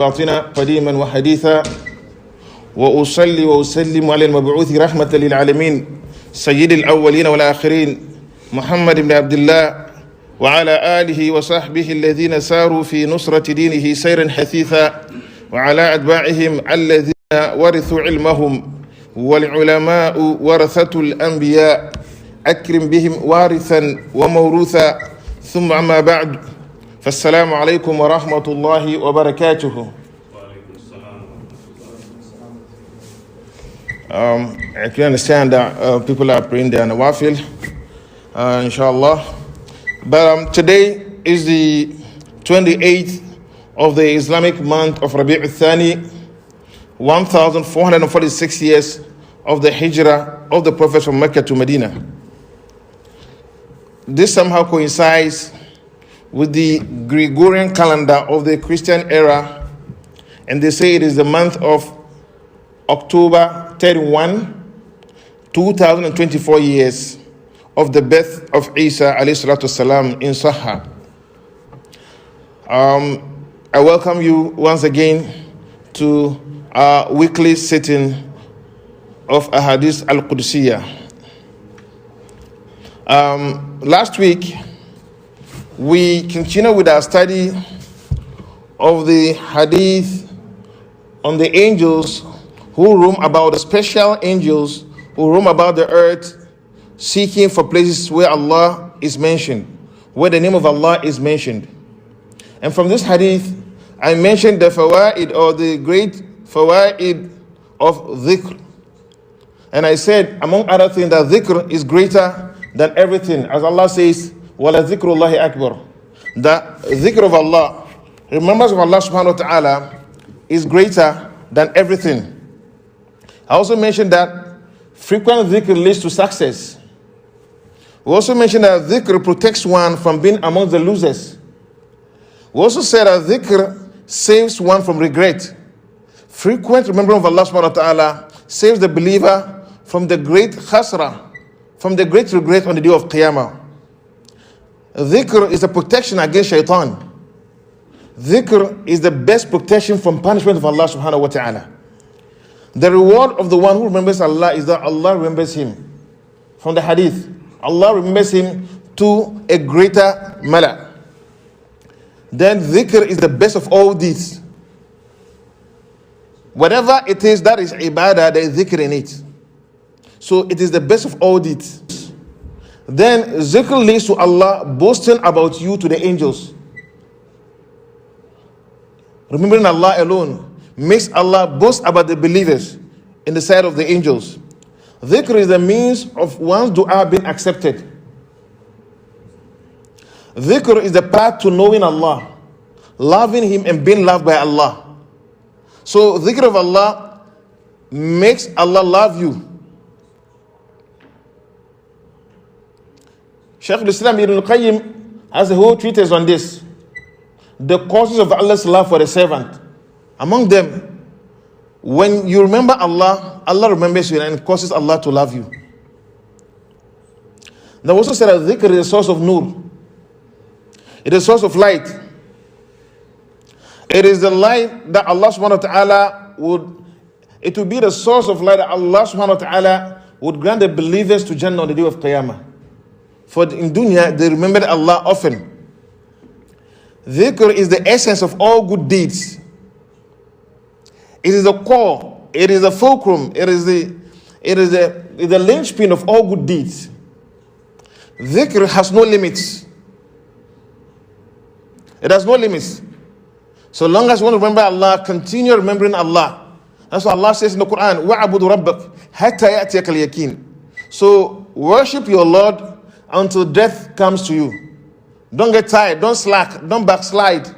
باطنا قديما وحديثا وأصلي وأسلم على المبعوث رحمة للعالمين سيد الأولين والآخرين محمد بن عبد الله وعلى آله وصحبه الذين ساروا في نصرة دينه سيرا حثيثا وعلى أتباعهم الذين ورثوا علمهم والعلماء ورثة الأنبياء أكرم بهم وارثا وموروثا ثم أما بعد فالسلام عليكم ورحمة الله وبركاته. I can understand that people are praying their nawafil, inshallah. But today is the 28th of the Islamic month of AL-ATHARY, 1446 years of the hijrah of the Prophet from Mecca to Medina. This somehow coincides with the Gregorian calendar of the Christian era, and they say it is the month of October 31, 2024 years of the birth of Isa alayhi salatu wasalam in Sahha. I welcome you once again to our weekly sitting of Ahadith al-Qudusiyya. Last week, we continue with our study of the hadith on the angels who roam about, the special angels who roam about the earth seeking for places where Allah is mentioned, where the name of Allah is mentioned. And from this hadith, I mentioned the fawaid, or the great fawaid of dhikr. And I said, among other things, that dhikr is greater than everything. As Allah says, وَلَا ذِكْرُ اللَّهِ أَكْبَرُ. The dhikr of Allah, remembrance of Allah subhanahu wa ta'ala, is greater than everything. I also mentioned that frequent dhikr leads to success. We also mentioned that dhikr protects one from being among the losers. We also said that dhikr saves one from regret. Frequent remembrance of Allah subhanahu wa ta'ala saves the believer from the great khasra, from the great regret on the day of Qiyamah. Dhikr is a protection against shaitan. Dhikr is the best protection from punishment of Allah subhanahu wa ta'ala. The reward of the one who remembers Allah is that Allah remembers him. From the hadith, Allah remembers him to a greater mala. Then dhikr is the best of all deeds. Whatever it is that is ibadah, there is dhikr in it. So it is the best of all deeds. Then zikr leads to Allah boasting about you to the angels. Remembering Allah alone makes Allah boast about the believers in the sight of the angels. Dhikr is the means of one's dua being accepted. Dhikr is the path to knowing Allah, loving Him and being loved by Allah. So dhikr of Allah makes Allah love you. Shaykh al-Islam Ibn al-Qayyim has a whole treatise on this. The causes of Allah's love for the servant. Among them, when you remember Allah, Allah remembers you and it causes Allah to love you. They also said that dhikr is a source of nur. It is a source of light. It is the light that Allah subhanahu wa ta'ala it will be the source of light that Allah subhanahu wa ta'ala would grant the believers to Jannah on the day of Qiyamah. For in dunya, they remembered Allah often. Dhikr is the essence of all good deeds. It is the core. It is the fulcrum. It is the linchpin of all good deeds. Dhikr has no limits. It has no limits. So long as you want to remember Allah, continue remembering Allah. That's what Allah says in the Quran, وَعَبُدُ رَبَّكَ حَتَّى يَأْتِيَكَ الْيَقِينَ. So worship your Lord until death comes to you. Don't get tired, don't slack, don't backslide.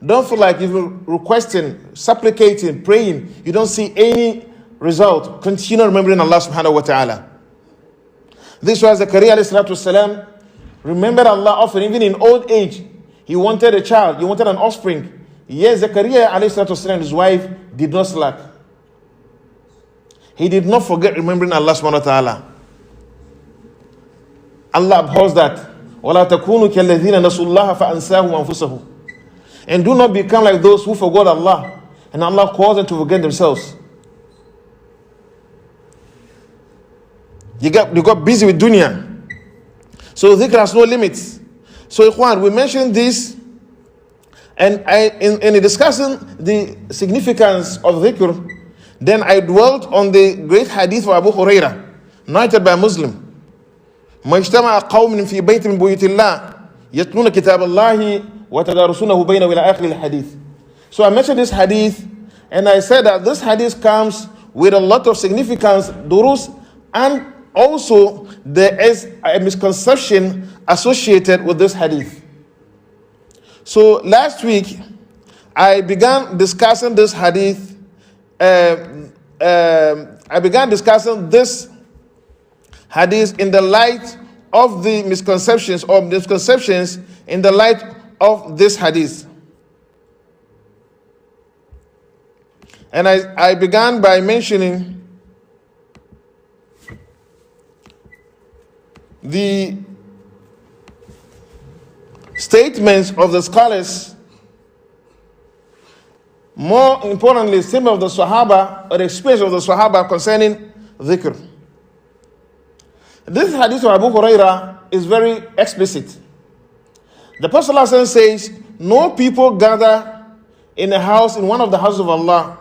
Don't feel like you're requesting, supplicating, praying, you don't see any result. Continue remembering Allah subhanahu wa ta'ala. This was Zakaria alayhi salatu wasalam. Remember Allah often, even in old age. He wanted a child, he wanted an offspring. Yes, Zakaria alayhi salatu wasalam, his wife, did not slack. He did not forget remembering Allah subhanahu wa ta'ala. Allah abhors that. وَلَا تَكُونُوا كَالَّذِينَ نَسُوا اللَّهَ فَأَنْسَاهُمْ أَنفُسَهُمْ. And do not become like those who forgot Allah and Allah calls them to forget themselves. They got busy with dunya. So dhikr has no limits. So Ikhwan, we mentioned this, and in discussing the significance of dhikr, then I dwelt on the great hadith of Abu Hurairah, narrated by Muslim. ما اجتمع قوم في بيت من بيوت الله يتلون كتاب الله وتدارسونه بينهم إلى آخر الحديث. So I mentioned this hadith, and I said that this hadith comes with a lot of significance, durus, and also there is a misconception associated with this hadith. So last week I began discussing this hadith. I began discussing this hadith in the light of the misconceptions or misconceptions in the light of this hadith. And I began by mentioning the statements of the scholars, more importantly, some of the Sahaba, or the experience of the Sahaba concerning dhikr. This hadith of Abu Hurairah is very explicit. The Prophet ﷺ says, no people gather in a house, in one of the houses of Allah,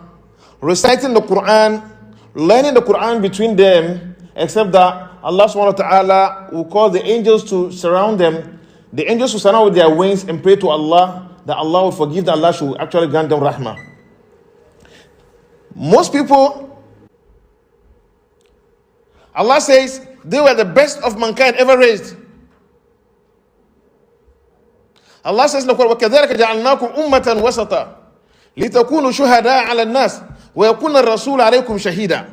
reciting the Quran, learning the Quran between them, except that Allah subhanahu wa ta'ala will cause the angels to surround them. The angels will surround with their wings and pray to Allah that Allah will forgive them, Allah should actually grant them rahmah. Most people, Allah says, they were the best of mankind ever raised. Allah says in the Quran, وَكَذَلِكَ جَعَلْنَاكُمْ أُمَّةً وَسَطًا لِتَكُونُوا شُهَدَاءَ عَلَى النَّاسِ وَيَكُونَ الرَّسُولُ عَلَيْكُمْ شَهِيدًا.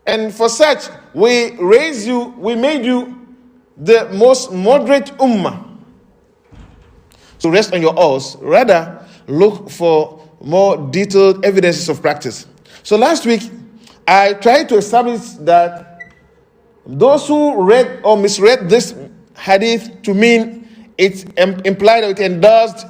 And for such, we made you the most moderate ummah. So rest on your oars. Rather, look for more detailed evidences of practice. So last week, I tried to establish that those who read or misread this hadith to mean it implied or it endorsed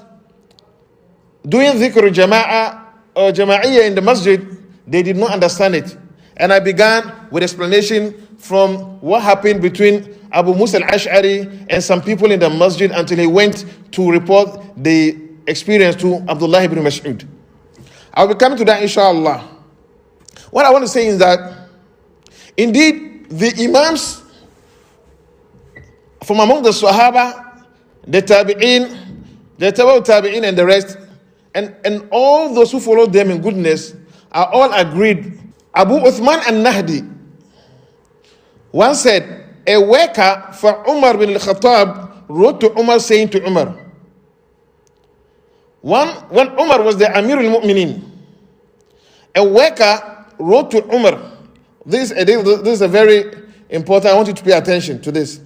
doing dhikr jama'ah or jama'iyya in the masjid, they did not understand it. And I began with explanation from what happened between Abu Musa al-Ash'ari and some people in the masjid until he went to report the experience to Abdullah ibn Mas'ud. I'll be coming to that inshallah. What I want to say is that indeed the imams from among the Sahaba, the Tabi'in, the Tabi'in and the rest, and all those who followed them in goodness are all agreed. Abu Uthman al-Nahdi once said, a worker for Umar bin al-Khattab wrote to Umar saying to Umar, when Umar was the Amir al-Mu'minin, a worker wrote to Umar. This is a very important, I want you to pay attention to this.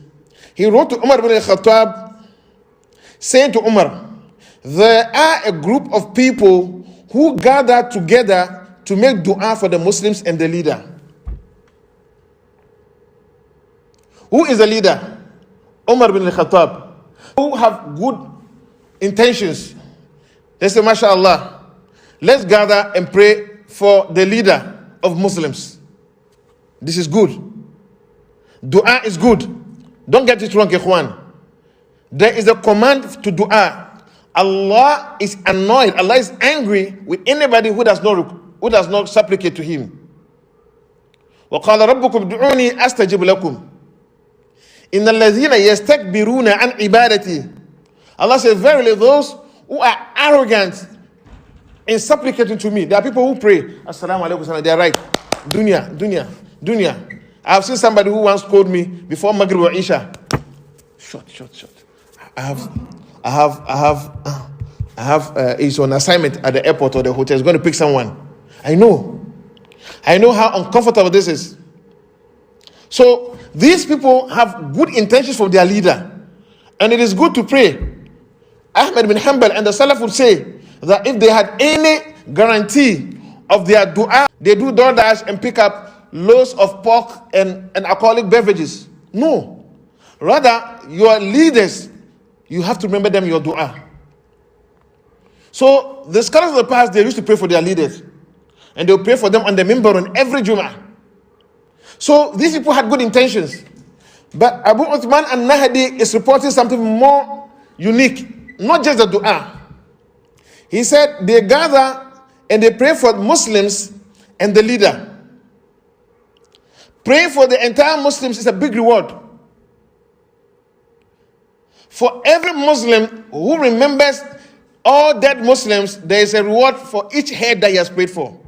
He wrote to Umar bin al-Khattab saying to Umar, there are a group of people who gather together to make dua for the Muslims and the leader. Who is the leader? Umar bin al-Khattab. Who have good intentions. They say, MashaAllah, let's gather and pray for the leader of Muslims. This is good. Dua is good. Don't get it wrong, Ikhwan. There is a command to dua. Allah is annoyed. Allah is angry with anybody who does not supplicate to Him. وَقَالَ رَبُّكُمْ دُعُونِي أَسْتَجِبْ لَكُمْ إِنَّ الَّذِينَ يَسْتَكْبِرُونَ عَنْ عِبَادَتِي. Allah says, verily those who are arrogant in supplicating to me, there are people who pray, Assalamu alaikum, they are right. Dunya. I have seen somebody who once called me before Maghrib or Isha. Short. I have it's an assignment at the airport or the hotel. It's going to pick someone. I know how uncomfortable this is. So these people have good intentions for their leader, and it is good to pray. Ahmad bin Hanbal and the Salaf would say that if they had any guarantee of their dua, they do DoorDash and pick up loads of pork and alcoholic beverages. No. Rather, your leaders, you have to remember them in your dua. So the scholars of the past, they used to pray for their leaders. And they'll pray for them on the minbar on every Jum'ah. So these people had good intentions. But Abu Uthman al-Nahdi is reporting something more unique. Not just the dua. He said they gather and they pray for Muslims and the leader. Praying for the entire Muslims is a big reward. For every Muslim who remembers all dead Muslims, there is a reward for each head that he has prayed for.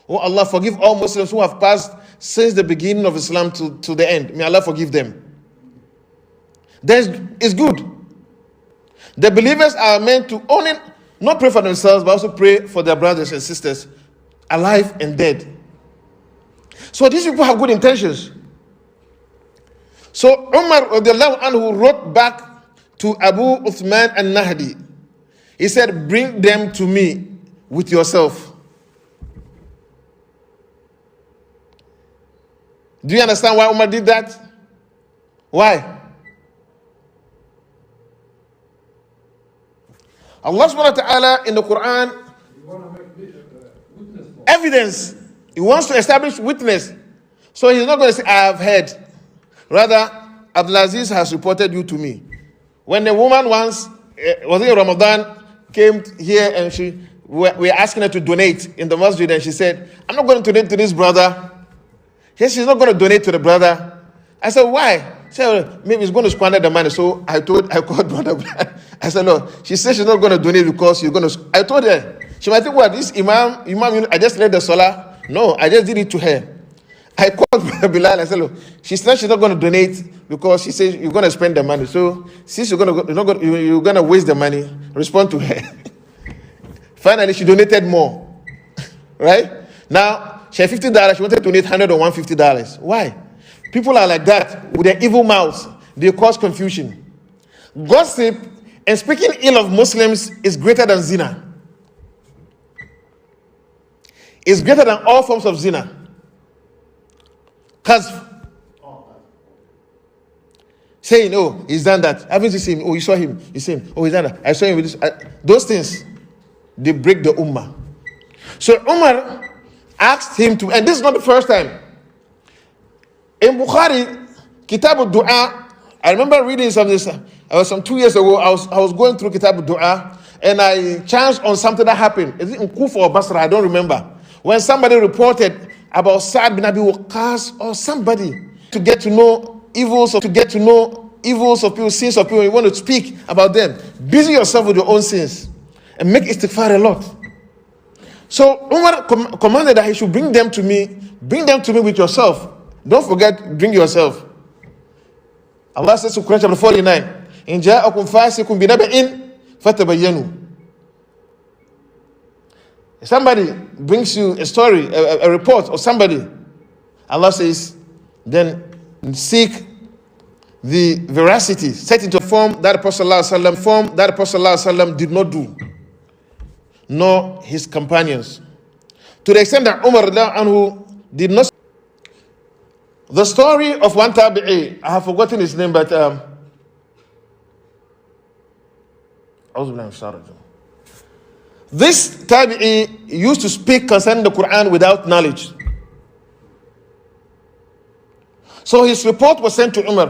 Oh Allah, forgive all Muslims who have passed since the beginning of Islam to the end. May Allah forgive them. It's good. The believers are meant to only not pray for themselves, but also pray for their brothers and sisters, alive and dead. So these people have good intentions. So Umar radiallahu anhu wrote back to Abu Uthman al-Nahdi. He said, bring them to me with yourself. Do you understand why Umar did that? Why? Allah subhanahu wa ta'ala in the Quran, evidence. He wants to establish witness. So he's not going to say, I have heard. Rather, Abdulaziz has reported you to me. When the woman once, was it Ramadan, came here and we're asking her to donate in the masjid, and she said, I'm not going to donate to this brother. Yes, she's not going to donate to the brother. I said, why? She said, maybe he's going to squander the money. So I called brother. I said, no. She said she's not going to donate because you're going to. I told her. She might think, what, this Imam, I just led the salah. No, I just did it to her. I called Brother Bilal. I said, look, she said she's not going to donate because she says you're going to spend the money. So since you're going to waste the money, respond to her. Finally, she donated more. Right? Now, she had $50. She wanted to donate $100 or $150. Why? People are like that with their evil mouths. They cause confusion. Gossip and speaking ill of Muslims is greater than zina. It's greater than all forms of zina. Qazf. Saying, oh, he's done that. Haven't you seen him? Oh, you saw him. You see him. Oh, he's done that. I saw him with this. Those things, they break the ummah. So Umar asked him to, and this is not the first time. In Bukhari, Kitab al-Du'a, I remember reading some of this. Some 2 years ago, I was going through Kitab al-Du'a, and I chanced on something that happened. Is it in Kufa or Basra? I don't remember. When somebody reported about Sa'd bin Abi Waqqas or somebody to get to know evils of people, sins of people, you want to speak about them. Busy yourself with your own sins and make istighfar a lot. So Umar commanded that he should bring them to me with yourself. Don't forget, bring yourself. Allah says in Quran chapter 49, in ja'akum fasikum binaba'in fatabayyanu. If somebody brings you a story, a report of somebody, Allah says, then seek the veracity, set into a form that the Prophet ﷺ did not do, nor his companions. To the extent that Umar anhu did not. The story of one tabi'i, I have forgotten his name, but this tabi'i used to speak concerning the Quran without knowledge. So his report was sent to Umar.